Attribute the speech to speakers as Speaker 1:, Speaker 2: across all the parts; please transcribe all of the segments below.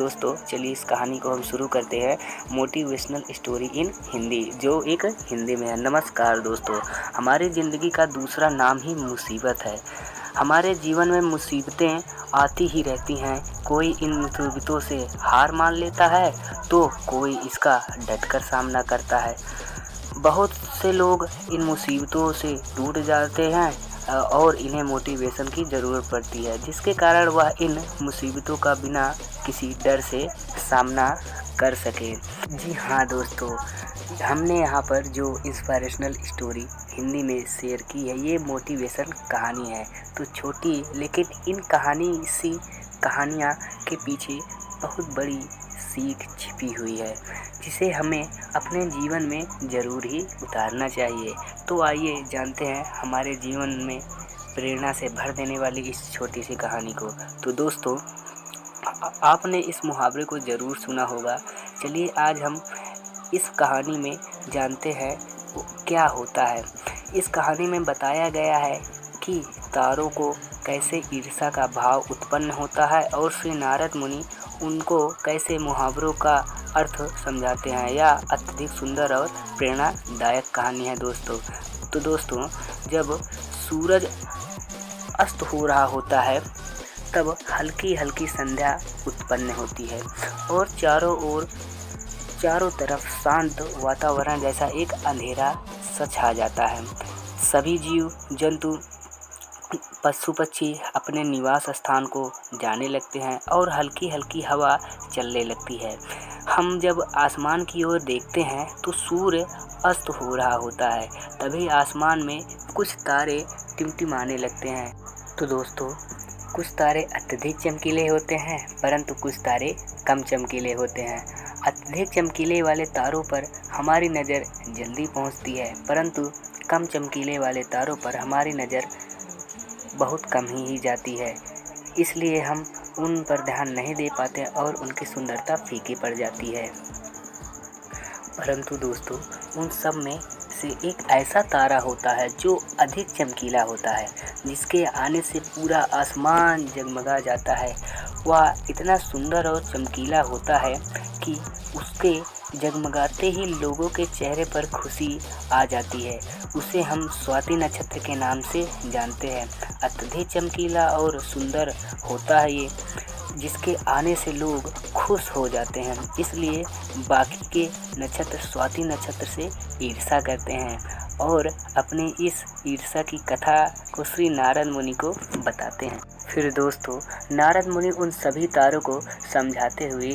Speaker 1: दोस्तों चलिए इस कहानी को हम शुरू करते हैं। मोटिवेशनल स्टोरी इन हिंदी, जो एक हिंदी में है। नमस्कार दोस्तों, हमारी ज़िंदगी का दूसरा नाम ही मुसीबत है। हमारे जीवन में मुसीबतें आती ही रहती हैं। कोई इन मुसीबतों से हार मान लेता है तो कोई इसका डटकर सामना करता है। बहुत से लोग इन मुसीबतों से टूट जाते हैं और इन्हें मोटिवेशन की ज़रूरत पड़ती है, जिसके कारण वह इन मुसीबतों का बिना किसी डर से सामना कर सके। जी हाँ दोस्तों, हमने यहाँ पर जो इंस्पिरेशनल स्टोरी हिंदी में शेयर की है, ये मोटिवेशन कहानी है। तो छोटी लेकिन इन कहानियाँ के पीछे बहुत बड़ी सीख छिपी हुई है, जिसे हमें अपने जीवन में ज़रूर ही उतारना चाहिए। तो आइए जानते हैं हमारे जीवन में प्रेरणा से भर देने वाली इस छोटी सी कहानी को। तो दोस्तों, आपने इस मुहावरे को ज़रूर सुना होगा। चलिए आज हम इस कहानी में जानते हैं क्या होता है। इस कहानी में बताया गया है कि तारों को कैसे ईर्ष्या का भाव उत्पन्न होता है और श्री नारद मुनि उनको कैसे मुहावरों का अर्थ समझाते हैं। यह अत्यधिक सुंदर और प्रेरणादायक कहानी है दोस्तों। तो दोस्तों, जब सूरज अस्त हो रहा होता है तब हल्की हल्की संध्या उत्पन्न होती है और चारों तरफ शांत वातावरण जैसा एक अंधेरा सा छा जाता है। सभी जीव जंतु पशु पक्षी अपने निवास स्थान को जाने लगते हैं और हल्की हल्की हवा चलने लगती है। हम जब आसमान की ओर देखते हैं तो सूर्य अस्त हो रहा होता है। तभी आसमान में कुछ तारे टिमटिमाने लगते हैं। तो दोस्तों, कुछ तारे अत्यधिक चमकीले होते हैं परंतु कुछ तारे कम चमकीले होते हैं। अत्यधिक चमकीले वाले तारों पर हमारी नज़र जल्दी पहुंचती है, परंतु कम चमकीले वाले तारों पर हमारी नज़र बहुत कम ही जाती है। इसलिए हम उन पर ध्यान नहीं दे पाते और उनकी सुंदरता फीकी पड़ जाती है। परंतु दोस्तों, उन सब में से एक ऐसा तारा होता है जो अधिक चमकीला होता है, जिसके आने से पूरा आसमान जगमगा जाता है। वह इतना सुंदर और चमकीला होता है कि उसके जगमगाते ही लोगों के चेहरे पर खुशी आ जाती है। उसे हम स्वाति नक्षत्र के नाम से जानते हैं। अत्यधिक चमकीला और सुंदर होता है ये, जिसके आने से लोग खुश हो जाते हैं। इसलिए बाकी के नक्षत्र स्वाति नक्षत्र से ईर्ष्या करते हैं और अपनी इस ईर्ष्या की कथा को श्री नारद मुनि को बताते हैं। फिर दोस्तों, नारद मुनि उन सभी तारों को समझाते हुए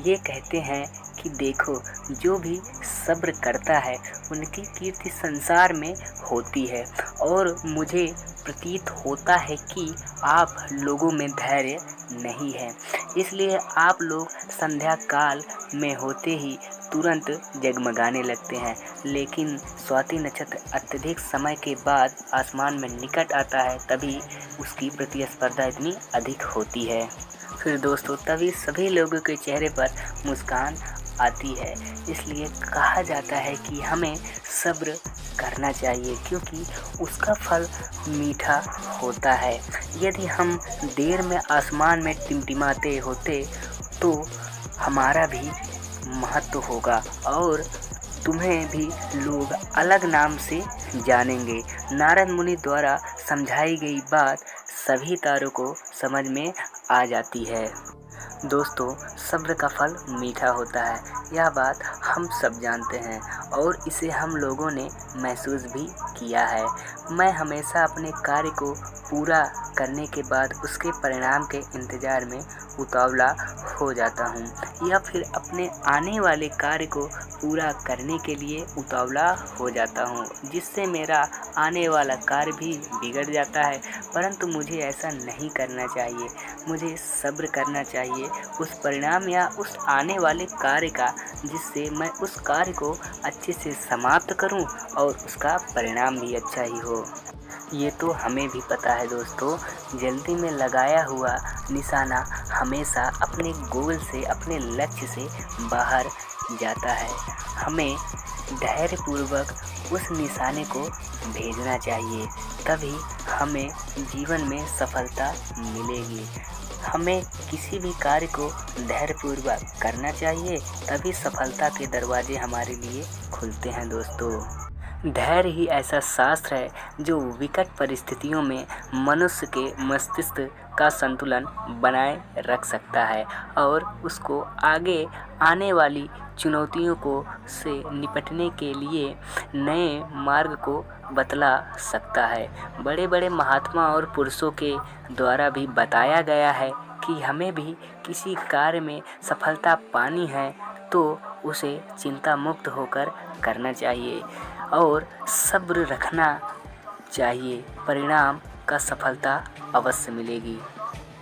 Speaker 1: ये कहते हैं कि देखो, जो भी सब्र करता है उनकी कीर्ति संसार में होती है और मुझे प्रतीत होता है कि आप लोगों में धैर्य नहीं है। इसलिए आप लोग संध्या काल में होते ही तुरंत जगमगाने लगते हैं, लेकिन स्वाति नक्षत्र अत्यधिक समय के बाद आसमान में निकट आता है, तभी उसकी प्रतिस्पर्धा इतनी अधिक होती है। फिर दोस्तों, तभी सभी लोगों के चेहरे पर मुस्कान आती है। इसलिए कहा जाता है कि हमें सब्र करना चाहिए, क्योंकि उसका फल मीठा होता है। यदि हम देर में आसमान में टिमटिमाते होते तो हमारा भी महत्व होगा और तुम्हें भी लोग अलग नाम से जानेंगे। नारद मुनि द्वारा समझाई गई बात सभी तारों को समझ में आ जाती है। दोस्तों, सब्र का फल मीठा होता है, यह बात हम सब जानते हैं और इसे हम लोगों ने महसूस भी किया है। मैं हमेशा अपने कार्य को पूरा करने के बाद उसके परिणाम के इंतज़ार में उतावला हो जाता हूँ, या फिर अपने आने वाले कार्य को पूरा करने के लिए उतावला हो जाता हूँ, जिससे मेरा आने वाला कार्य भी बिगड़ जाता है। परंतु मुझे ऐसा नहीं करना चाहिए। मुझे सब्र करना चाहिए उस परिणाम या उस आने वाले कार्य का, जिससे मैं उस कार्य को अच्छे से समाप्त करूं और उसका परिणाम भी अच्छा ही हो। ये तो हमें भी पता है दोस्तों, जल्दी में लगाया हुआ निशाना हमेशा अपने गोल से, अपने लक्ष्य से बाहर जाता है। हमें धैर्यपूर्वक उस निशाने को भेजना चाहिए, तभी हमें जीवन में सफलता मिलेगी। हमें किसी भी कार्य को धैर्यपूर्वक करना चाहिए, तभी सफलता के दरवाजे हमारे लिए खुलते हैं दोस्तों। धैर्य ही ऐसा शास्त्र है जो विकट परिस्थितियों में मनुष्य के मस्तिष्क का संतुलन बनाए रख सकता है और उसको आगे आने वाली चुनौतियों को से निपटने के लिए नए मार्ग को बतला सकता है। बड़े बड़े महात्मा और पुरुषों के द्वारा भी बताया गया है कि हमें भी किसी कार्य में सफलता पानी है तो उसे चिंता मुक्त होकर करना चाहिए और सब्र रखना चाहिए, परिणाम का सफलता अवश्य मिलेगी।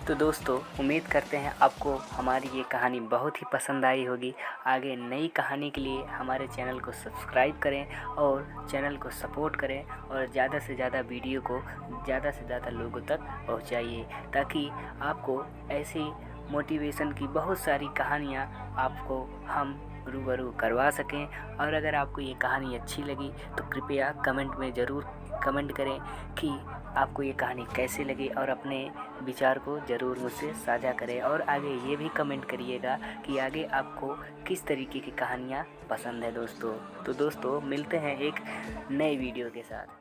Speaker 1: तो दोस्तों, उम्मीद करते हैं आपको हमारी ये कहानी बहुत ही पसंद आई होगी। आगे नई कहानी के लिए हमारे चैनल को सब्सक्राइब करें और चैनल को सपोर्ट करें और ज़्यादा से ज़्यादा वीडियो को ज़्यादा से ज़्यादा लोगों तक पहुंचाइए, ताकि आपको ऐसी मोटिवेशन की बहुत सारी कहानियाँ आपको हम रूबरू करवा सकें। और अगर आपको ये कहानी अच्छी लगी तो कृपया कमेंट में ज़रूर कमेंट करें कि आपको ये कहानी कैसी लगी और अपने विचार को ज़रूर मुझसे साझा करें। और आगे ये भी कमेंट करिएगा कि आगे आपको किस तरीके की कहानियाँ पसंद है दोस्तों। तो दोस्तों, मिलते हैं एक नए वीडियो के साथ।